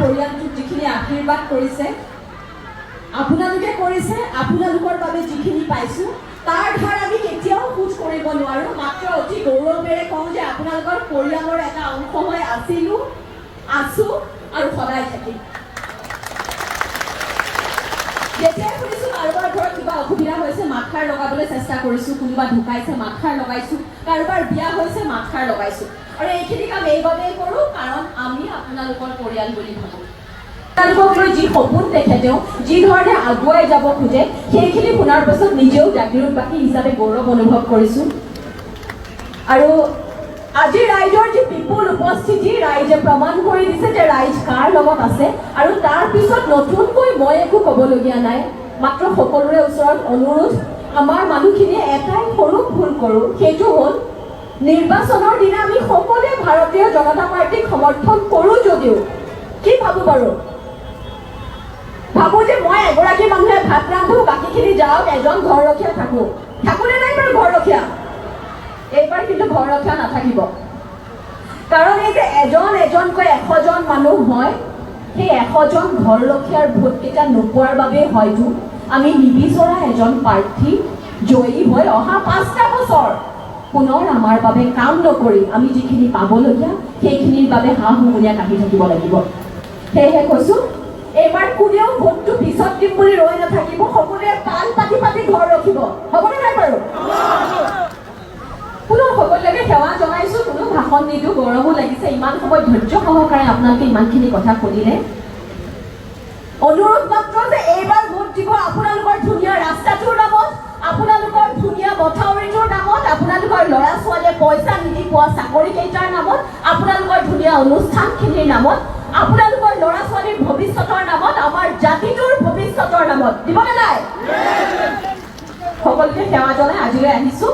পৰিয়ালটোক যিখিনি আশীৰ্বাদ কৰিছে, আপোনালোকে কৰিছে, আপোনালোকৰ বাবে যিখিনি পাইছোঁ তাৰ ধাৰ আমি কেতিয়াও শোধ কৰিব নোৱাৰোঁ। মাত্ৰ অতি গৌৰৱেৰে কওঁ যে আপোনালোকৰ পৰিয়ালৰ এটা অংশ হৈ আছিলোঁ, আছোঁ আৰু সদায় থাকিম। যেতিয়াই শুনিছোঁ কাৰোবাৰ ঘৰত কিবা অসুবিধা হৈছে মাতষাৰ লগাবলৈ চেষ্টা কৰিছোঁ, কোনোবা ঢুকাইছে মাতষাৰ লগাইছোঁ, কাৰোবাৰ বিয়া হৈছে মাতষাৰ লগাইছোঁ। আৰু এইখিনি কাম এইবাবেই কৰোঁ কাৰণ আমি আপোনালোকৰ পৰিয়াল বুলি ভাবোঁ। আপোনালোকক লৈ যি সপোন দেখে তেওঁ, যি ধৰণে আগুৱাই যাব খোজে, সেইখিনি শুনাৰ পাছত নিজেও জাগিৰোডবাসী হিচাপে গৌৰৱ অনুভৱ কৰিছোঁ। আৰু আজি ৰাইজৰ যি বিপুল উপস্থিতি, ৰাইজে প্ৰমাণ কৰি দিছে যে ৰাইজ কাৰ লগত আছে। আৰু তাৰ পিছত নতুনকৈ মই একো ক'বলগীয়া নাই, মাত্ৰ সকলোৰে ওচৰত অনুৰোধ, আমাৰ মানুহখিনিয়ে এটাই সৰু ভুল কৰোঁ, সেইটো হ'ল নিৰ্বাচনৰ দিনা আমি সকলোৱে ভাৰতীয় জনতা পাৰ্টীক সমৰ্থন কৰোঁ যদিও কি ভাবোঁ বাৰু? ভাবোঁ যে মই এগৰাকী মানুহে ভাত ৰান্ধোঁ, বাকীখিনি যাওক, এজন ঘৰ ৰখীয়া থাকোঁনে নাই বাৰু ঘৰ ৰখীয়া? এইবাৰ কিন্তু ঘৰ ৰখীয়া নাথাকিব। কাৰণ এই যে এজন এজনকৈ 100জন মানুহ হয়, সেই 100জন ঘৰ ৰখীয়াৰ ভোটকেইটা নোপোৱাৰ বাবেই হয়তো আমি নিবিচৰা এজন প্ৰাৰ্থী জয়ী হৈ অহা 5টা বছৰ পুনৰ আমাৰ বাবে কাম নকৰি আমি যিখিনি পাবলগীয়া সেইখিনিৰ বাবে হাঁহুমুনীয়া কাঢ়ি থাকিব লাগিব। সেয়েহে কৈছোঁ, এইবাৰ কোনেও ভোটটো পিছত দিম বুলি ৰৈ নাথাকিব, সকলোৱে পাল পাতি পাতি ঘৰ ৰখিব। হ'বনে নাই বাৰু? পুনৰ সকলোকে সেৱা জনাইছোঁ, কোনো ভাষণ নিদিওঁ, গৌৰৱো লাগিছে ইমান সময় ধৈৰ্য সহকাৰে আপোনালোকে ইমানখিনি কথা শুনিলে। অনুৰোধ মাত্ৰ যে এইবাৰ ভোট দিব আপোনালোকৰ ধুনীয়া ৰাস্তাটোৰ নামত, আপোনালোকৰ ধুনীয়া মথাউৰিটোৰ নামত, আপোনালোকৰ ল'ৰা ছোৱালীয়ে পইচা নিদি পোৱা চাকৰি কেইটাৰ নামত, আপোনালোকৰ ধুনীয়া অনুষ্ঠানখিনিৰ নামত, আপোনালোকৰ ল'ৰা ছোৱালীৰ ভৱিষ্যতৰ নামত, আমাৰ জাতিটোৰ ভৱিষ্যতৰ নামত। দিবনে নাই? সকলোকে সেৱা জনাই আজিলৈ আহিছোঁ।